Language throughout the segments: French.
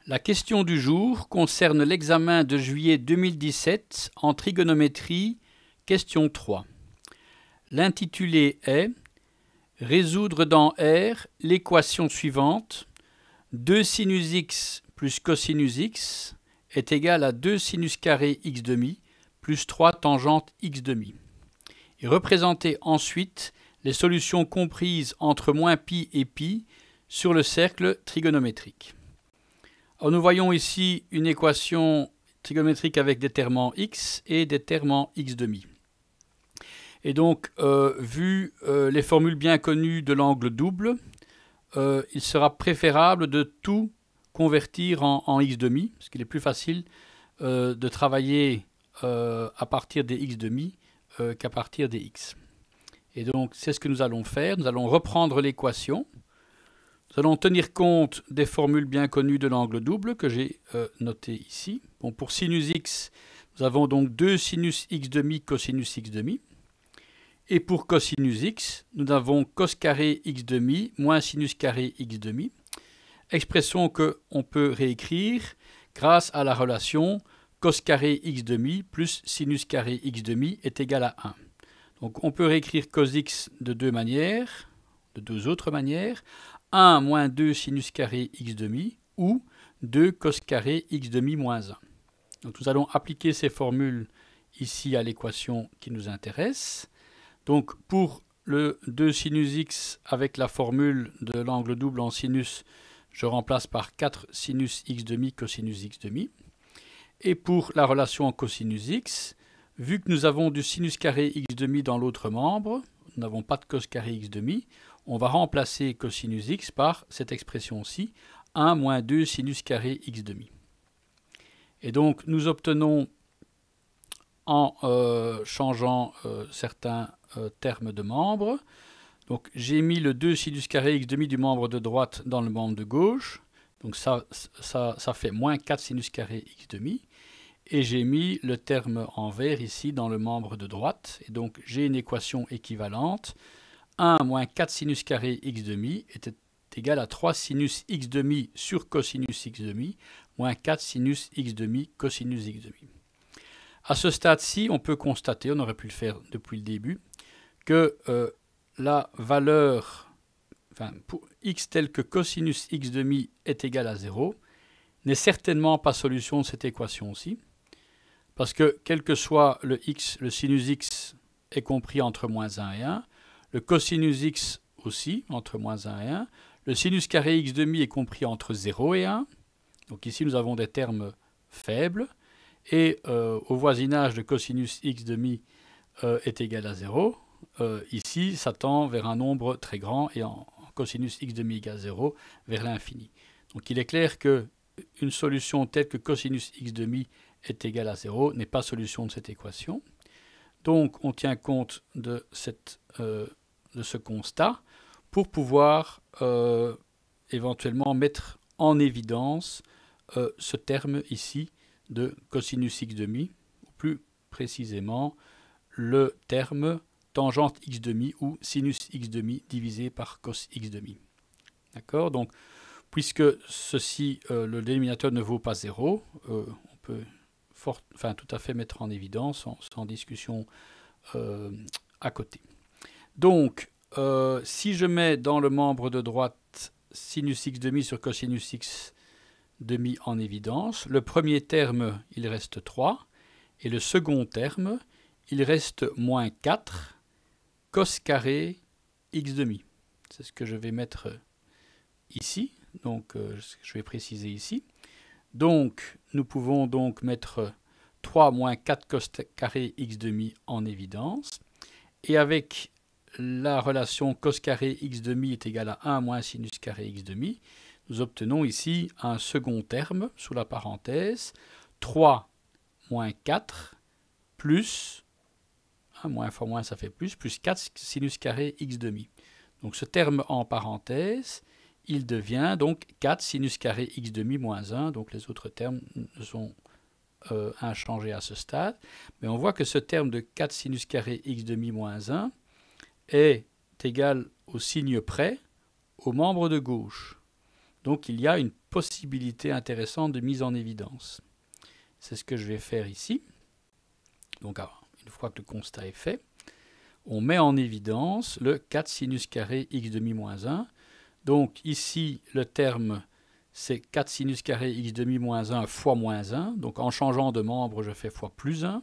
La question du jour concerne l'examen de juillet 2017 en trigonométrie, question 3. L'intitulé est « Résoudre dans R l'équation suivante, 2 sinus x plus cosinus x est égal à 2 sinus carré x demi plus 3 tangente x demi » et représenter ensuite les solutions comprises entre moins pi et pi sur le cercle trigonométrique. Alors nous voyons ici une équation trigonométrique avec des termes en x et des termes en x demi. Et donc, vu les formules bien connues de l'angle double, il sera préférable de tout convertir en x demi, parce qu'il est plus facile de travailler à partir des x demi qu'à partir des x. Et donc, c'est ce que nous allons faire. Nous allons reprendre l'équation. Nous allons tenir compte des formules bien connues de l'angle double que j'ai notées ici. Bon, pour sinus x, nous avons donc 2 sinus x demi cosinus x demi. Et pour cosinus x, nous avons cos carré x demi moins sinus carré x demi. Expression qu'on peut réécrire grâce à la relation cos carré x demi plus sinus carré x demi est égal à 1. Donc on peut réécrire cos x de deux autres manières. 1 moins 2 sinus carré x demi ou 2 cos carré x demi moins 1. Donc nous allons appliquer ces formules ici à l'équation qui nous intéresse. Donc pour le 2 sinus x avec la formule de l'angle double en sinus, je remplace par 4 sinus x demi cosinus x demi. Et pour la relation en cosinus x, vu que nous avons du sinus carré x demi dans l'autre membre, nous n'avons pas de cos carré x demi, on va remplacer cosinus x par cette expression-ci, 1 moins 2 sinus carré x demi. Et donc nous obtenons, en changeant certains termes de membres, donc j'ai mis le 2 sinus carré x demi du membre de droite dans le membre de gauche, donc ça fait moins 4 sinus carré x demi, et j'ai mis le terme en vert ici dans le membre de droite, et donc j'ai une équation équivalente. 1 moins 4 sinus carré x demi est égal à 3 sinus x demi sur cosinus x demi moins 4 sinus x demi cosinus x demi. À ce stade-ci, on peut constater, on aurait pu le faire depuis le début, que la valeur, pour x tel que cosinus x demi est égal à 0, n'est certainement pas solution de cette équation-ci, parce que quel que soit le x, le sinus x est compris entre moins 1 et 1, le cosinus x aussi, entre moins 1 et 1. Le sinus carré x demi est compris entre 0 et 1. Donc ici, nous avons des termes faibles. Et au voisinage de cosinus x demi est égal à 0. Ici, ça tend vers un nombre très grand et en cosinus x demi égale 0 vers l'infini. Donc il est clair qu'une solution telle que cosinus x demi est égale à 0 n'est pas solution de cette équation. Donc on tient compte de ce constat pour pouvoir éventuellement mettre en évidence ce terme ici de cosinus x demi, ou plus précisément le terme tangente x demi ou sinus x demi divisé par cos x demi. D'accord? Donc puisque ceci, le dénominateur ne vaut pas 0, on peut tout à fait mettre en évidence sans discussion à côté. Donc, si je mets dans le membre de droite sinus x demi sur cosinus x demi en évidence, le premier terme, il reste 3, et le second terme, il reste moins 4 cos carré x demi. C'est ce que je vais mettre ici, donc je vais préciser ici. Donc, nous pouvons donc mettre 3 moins 4 cos carré x demi en évidence. Et avec la relation cos carré x demi est égal à 1 moins sinus carré x demi, nous obtenons ici un second terme sous la parenthèse, 3 moins 4 plus, 1 moins fois moins ça fait plus 4 sinus carré x demi. Donc ce terme en parenthèse, il devient donc 4 sinus carré x demi moins 1, donc les autres termes sont inchangés à ce stade. Mais on voit que ce terme de 4 sinus carré x demi moins 1 est égal au signe près au membre de gauche. Donc il y a une possibilité intéressante de mise en évidence. C'est ce que je vais faire ici. Donc une fois que le constat est fait, on met en évidence le 4 sinus carré x demi moins 1. Donc ici, le terme, c'est 4 sinus carré x demi moins 1 fois moins 1. Donc en changeant de membre, je fais fois plus 1.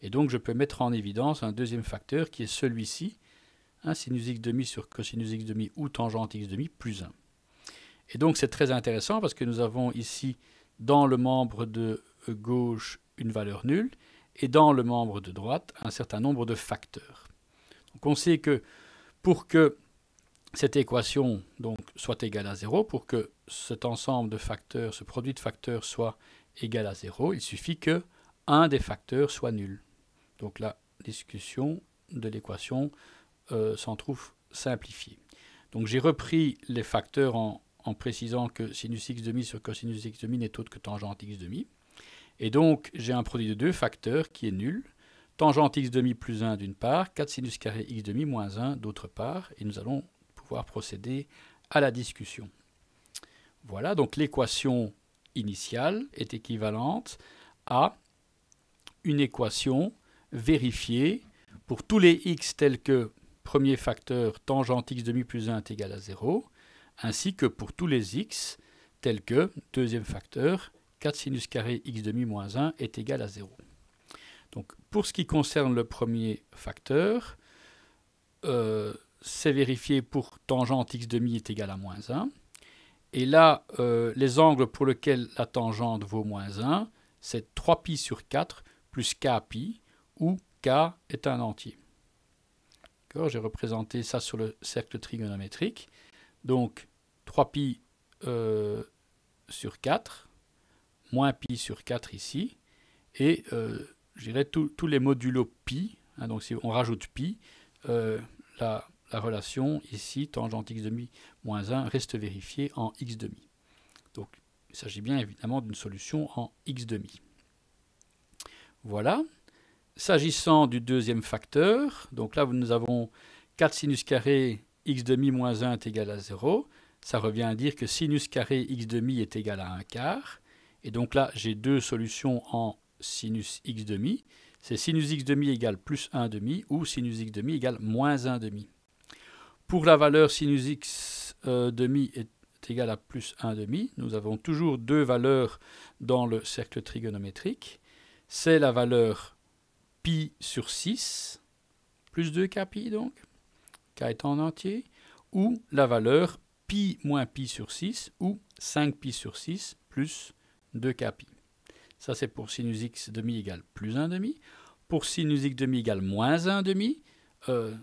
Et donc je peux mettre en évidence un deuxième facteur qui est celui-ci, sinus x demi sur cosinus x demi ou tangente x demi plus 1. Et donc c'est très intéressant parce que nous avons ici dans le membre de gauche une valeur nulle et dans le membre de droite un certain nombre de facteurs. Donc on sait que pour que cette équation donc, soit égale à 0, pour que cet ensemble de facteurs, ce produit de facteurs soit égal à 0, il suffit que un des facteurs soit nul. Donc la discussion de l'équation s'en trouve simplifiée. Donc j'ai repris les facteurs en précisant que sinus x demi sur cosinus x demi n'est autre que tangente x demi. Et donc j'ai un produit de deux facteurs qui est nul. Tangente x demi plus 1 d'une part, 4 sinus carré x demi moins 1 d'autre part. Et nous allons pouvoir procéder à la discussion. Voilà, donc l'équation initiale est équivalente à une équation vérifiée pour tous les x tels que premier facteur tangente x demi plus 1 est égal à 0, ainsi que pour tous les x tels que deuxième facteur 4 sinus carré x demi moins 1 est égal à 0. Donc pour ce qui concerne le premier facteur, c'est vérifié pour tangente x demi est égal à moins 1. Et là, les angles pour lesquels la tangente vaut moins 1, c'est 3pi sur 4 plus kpi, où k est un entier. J'ai représenté ça sur le cercle trigonométrique. Donc 3pi sur 4, moins pi sur 4 ici, et je dirais tous les modulos pi, donc si on rajoute pi, la relation ici, tangente x demi moins 1, reste vérifiée en x demi. Donc il s'agit bien évidemment d'une solution en x demi. Voilà. S'agissant du deuxième facteur, donc là nous avons 4 sinus carré x demi moins 1 est égal à 0. Ça revient à dire que sinus carré x demi est égal à 1 quart. Et donc là j'ai deux solutions en sinus x demi. C'est sinus x demi égale plus 1 demi ou sinus x demi égale moins 1 demi. Pour la valeur sinus x demi est égal à plus 1 demi, nous avons toujours deux valeurs dans le cercle trigonométrique. C'est la valeur pi sur 6, plus 2 kpi donc, k étant en entier, ou la valeur pi moins pi sur 6, ou 5pi sur 6, plus 2 kpi. Ça c'est pour sinus x demi égale plus 1 demi. Pour sinus x demi égale moins 1 demi,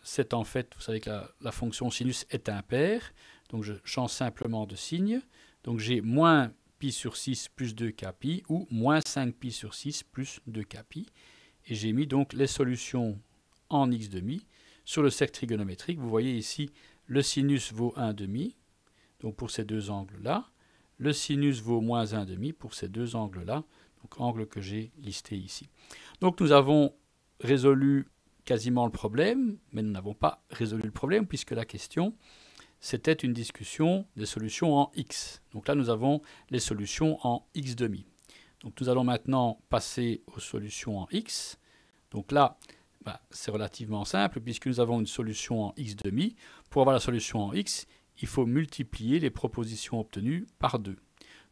c'est en fait, vous savez que la fonction sinus est impaire, donc je change simplement de signe. Donc j'ai moins pi sur 6 plus 2 kpi, ou moins 5pi sur 6 plus 2 kpi. Et j'ai mis donc les solutions en x demi sur le cercle trigonométrique. Vous voyez ici, le sinus vaut 1 demi, donc pour ces deux angles-là. Le sinus vaut moins 1 demi pour ces deux angles-là, donc angles que j'ai listés ici. Donc nous avons résolu quasiment le problème, mais nous n'avons pas résolu le problème puisque la question, c'était une discussion des solutions en x. Donc là, nous avons les solutions en x demi. Donc nous allons maintenant passer aux solutions en x. Donc là, c'est relativement simple puisque nous avons une solution en x demi. Pour avoir la solution en x, il faut multiplier les propositions obtenues par 2.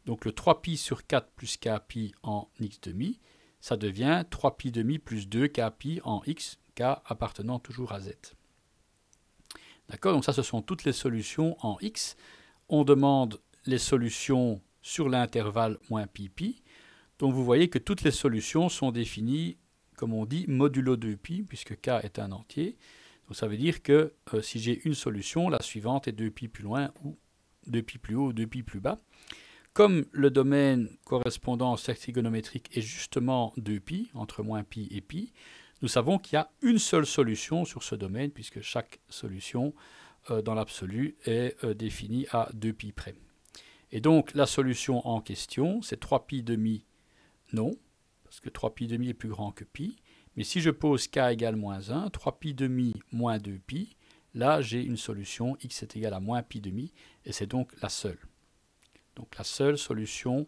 Donc le 3pi sur 4 plus kpi en x demi, ça devient 3pi demi plus 2 kpi en x, k appartenant toujours à z. D'accord, donc ça ce sont toutes les solutions en x. On demande les solutions sur l'intervalle moins pi pi. Donc vous voyez que toutes les solutions sont définies, comme on dit, modulo 2pi, puisque k est un entier. Donc ça veut dire que si j'ai une solution, la suivante est 2pi plus loin, ou 2pi plus haut, ou 2pi plus bas. Comme le domaine correspondant au cercle trigonométrique est justement 2pi, entre moins pi et pi, nous savons qu'il y a une seule solution sur ce domaine, puisque chaque solution, dans l'absolu, est définie à 2pi près. Et donc la solution en question, c'est 3pi demi. Non, parce que 3pi demi est plus grand que pi. Mais si je pose k égale moins 1, 3pi demi moins 2pi, là j'ai une solution, x est égal à moins pi demi, et c'est donc la seule. Donc la seule solution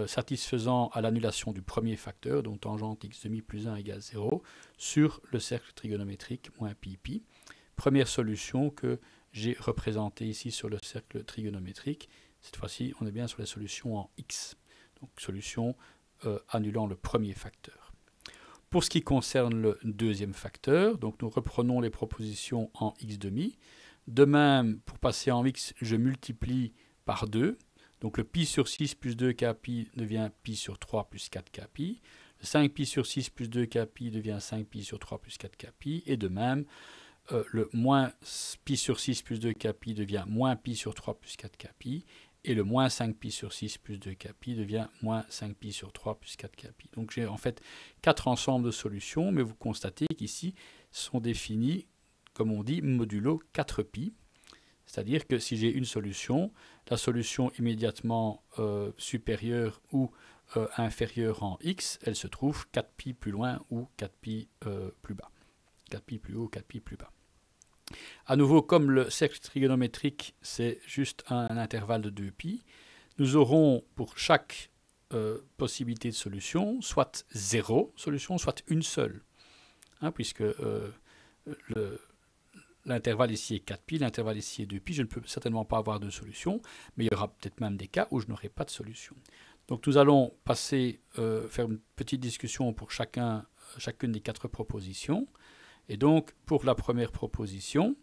satisfaisant à l'annulation du premier facteur, donc tangente x demi plus 1 égale 0, sur le cercle trigonométrique moins pi pi. Première solution que j'ai représentée ici sur le cercle trigonométrique. Cette fois-ci, on est bien sur les solutions en x. Donc solution annulant le premier facteur. Pour ce qui concerne le deuxième facteur, donc nous reprenons les propositions en x demi. De même, pour passer en x, je multiplie par 2. Donc le pi sur 6 plus 2k pi devient pi sur 3 plus 4k pi. Le 5 pi sur 6 plus 2k pi devient 5 pi sur 3 plus 4k pi. Et de même, le moins pi sur 6 plus 2k pi devient moins pi sur 3 plus 4k pi. Et le moins 5 pi sur 6 plus 2k pi devient moins 5 pi sur 3 plus 4k pi. Donc j'ai en fait 4 ensembles de solutions, mais vous constatez qu'ici sont définis, comme on dit, modulo 4 pi. C'est-à-dire que si j'ai une solution, la solution immédiatement supérieure ou inférieure en x, elle se trouve 4pi plus loin ou 4pi plus bas. 4pi plus haut ou 4pi plus bas. À nouveau, comme le cercle trigonométrique, c'est juste un intervalle de 2pi, nous aurons pour chaque possibilité de solution, soit 0 solution, soit une seule. Hein, puisque l'intervalle ici est 4pi, l'intervalle ici est 2pi, je ne peux certainement pas avoir de solution, mais il y aura peut-être même des cas où je n'aurai pas de solution. Donc nous allons passer, faire une petite discussion pour chacune des 4 propositions. Et donc pour la première proposition,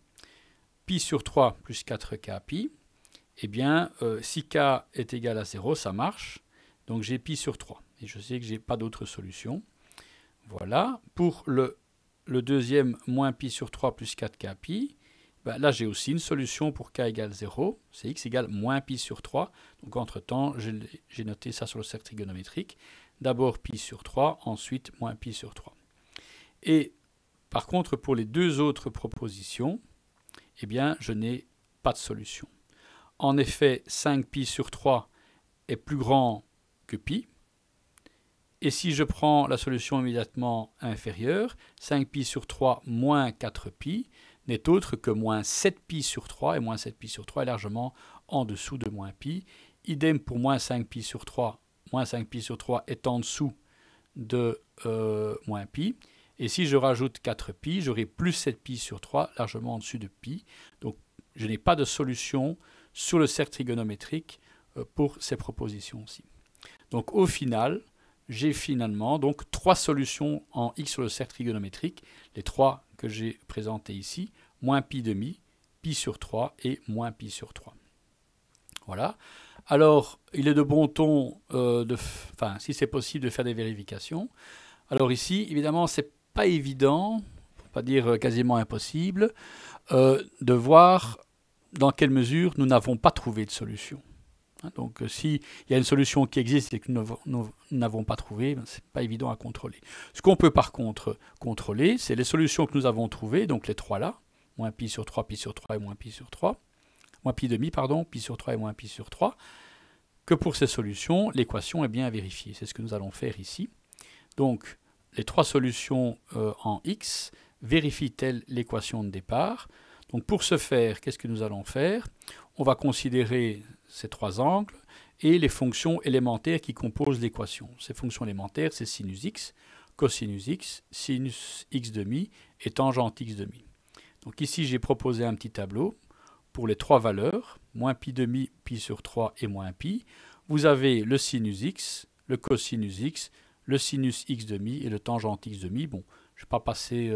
pi sur 3 plus 4k pi, eh bien si k est égal à 0, ça marche, donc j'ai pi sur 3. Et je sais que je n'ai pas d'autre solution. Voilà, pour le deuxième, moins pi sur 3 plus 4k pi, ben là j'ai aussi une solution pour k égale 0, c'est x égale moins pi sur 3. Donc entre-temps, j'ai noté ça sur le cercle trigonométrique. D'abord pi sur 3, ensuite moins pi sur 3. Et par contre, pour les deux autres propositions, eh bien, je n'ai pas de solution. En effet, 5pi sur 3 est plus grand que pi. Et si je prends la solution immédiatement inférieure, 5pi sur 3 moins 4pi n'est autre que moins 7pi sur 3, et moins 7pi sur 3 est largement en dessous de moins pi. Idem pour moins 5pi sur 3, moins 5pi sur 3 est en dessous de moins pi. Et si je rajoute 4pi, j'aurai plus 7pi sur 3, largement en dessus de pi. Donc je n'ai pas de solution sur le cercle trigonométrique pour ces propositions-ci. Donc au final, j'ai finalement donc 3 solutions en x sur le cercle trigonométrique, les 3 que j'ai présentées ici, moins pi demi, pi sur 3 et moins pi sur 3. Voilà. Alors, il est de bon ton, si c'est possible, de faire des vérifications. Alors ici, évidemment, c'est pas évident, pour pas dire quasiment impossible, de voir dans quelle mesure nous n'avons pas trouvé de solution. Donc s'il y a une solution qui existe et que nous n'avons pas trouvé, ce n'est pas évident à contrôler. Ce qu'on peut par contre contrôler, c'est les solutions que nous avons trouvées, donc les 3 là, moins pi sur 3, pi sur 3 et moins pi sur 3, moins pi demi, pardon, pi sur 3 et moins pi sur 3, que pour ces solutions, l'équation est bien vérifiée. C'est ce que nous allons faire ici. Donc, les 3 solutions en x vérifient-elles l'équation de départ? Donc pour ce faire, qu'est-ce que nous allons faire? On va considérer ces 3 angles et les fonctions élémentaires qui composent l'équation. Ces fonctions élémentaires, c'est sinus x, cosinus x, sinus x demi et tangente x demi. Donc ici, j'ai proposé un petit tableau pour les 3 valeurs, moins pi demi, pi sur 3 et moins pi. Vous avez le sinus x, le cosinus x, le sinus x demi et le tangente x demi. Bon, je ne vais pas passer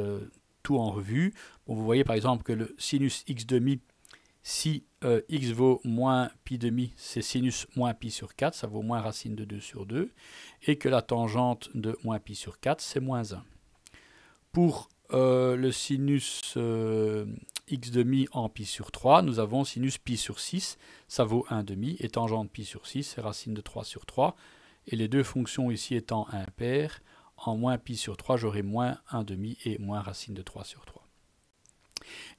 tout en revue. Bon, vous voyez par exemple que le sinus x demi, si x vaut moins pi demi, c'est sinus moins pi sur 4, ça vaut moins racine de 2 sur 2, et que la tangente de moins pi sur 4, c'est moins 1. Pour le sinus x demi en pi sur 3, nous avons sinus pi sur 6, ça vaut 1 demi, et tangente pi sur 6, c'est racine de 3 sur 3, et les deux fonctions ici étant impaires, en moins pi sur 3, j'aurai moins 1 demi et moins racine de 3 sur 3.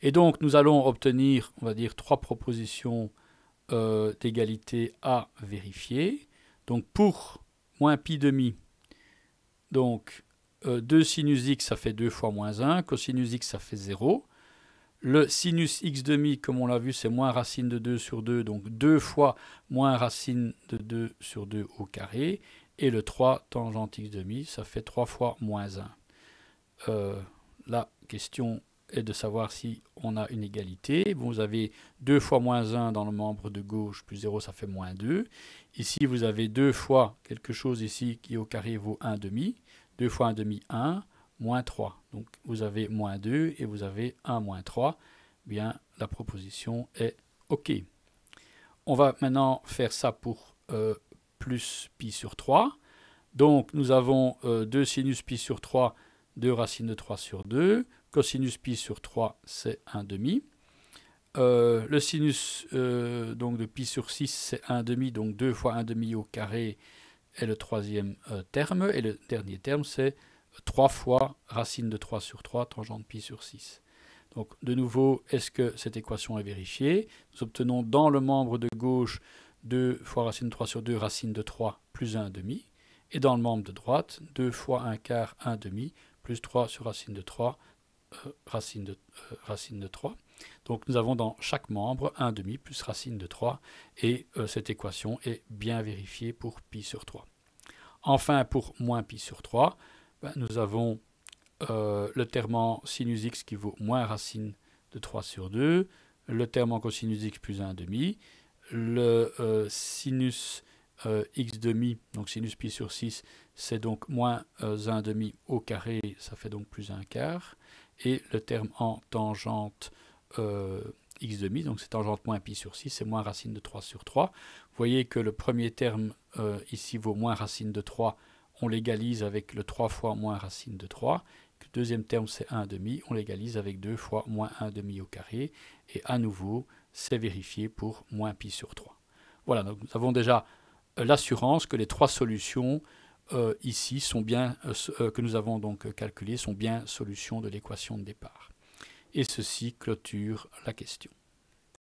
Et donc, nous allons obtenir, on va dire, 3 propositions d'égalité à vérifier. Donc, pour moins pi demi, donc 2 sinus x, ça fait 2 fois moins 1, cosinus x, ça fait 0. Le sinus x demi, comme on l'a vu, c'est moins racine de 2 sur 2, donc 2 fois moins racine de 2 sur 2 au carré. Et le 3 tangente x demi, ça fait 3 fois moins 1. La question est de savoir si on a une égalité. Vous avez 2 fois moins 1 dans le membre de gauche, plus 0, ça fait moins 2. Ici, vous avez 2 fois quelque chose ici qui au carré vaut 1 demi. 2 fois 1 demi, 1. Moins 3. Donc vous avez moins 2 et vous avez 1 moins 3. Bien, la proposition est OK. On va maintenant faire ça pour plus pi sur 3. Donc nous avons 2 sinus pi sur 3, 2 racines de 3 sur 2. Cosinus pi sur 3, c'est 1 demi. Le sinus donc de pi sur 6, c'est 1 demi, donc 2 fois 1 demi au carré est le troisième terme. Et le dernier terme, c'est 3 fois racine de 3 sur 3, tangente pi sur 6. Donc, de nouveau, est-ce que cette équation est vérifiée? Nous obtenons dans le membre de gauche 2 fois racine de 3 sur 2, racine de 3 plus 1 demi. Et dans le membre de droite, 2 fois 1 quart, 1 demi, plus 3 sur racine de 3, racine de 3. Donc, nous avons dans chaque membre 1 demi plus racine de 3. Et cette équation est bien vérifiée pour pi sur 3. Enfin, pour moins pi sur 3, nous avons le terme en sinus x qui vaut moins racine de 3 sur 2, le terme en cosinus x plus 1 demi, le sinus x demi, donc sinus pi sur 6, c'est donc moins 1 demi au carré, ça fait donc plus 1 quart, et le terme en tangente x demi, donc c'est tangente moins pi sur 6, c'est moins racine de 3 sur 3. Vous voyez que le premier terme ici vaut moins racine de 3, on l'égalise avec le 3 fois moins racine de 3. Le deuxième terme, c'est 1 demi. On l'égalise avec 2 fois moins 1 demi au carré. Et à nouveau, c'est vérifié pour moins pi sur 3. Voilà, donc nous avons déjà l'assurance que les trois solutions ici sont bien, que nous avons donc calculées, sont bien solutions de l'équation de départ. Et ceci clôture la question.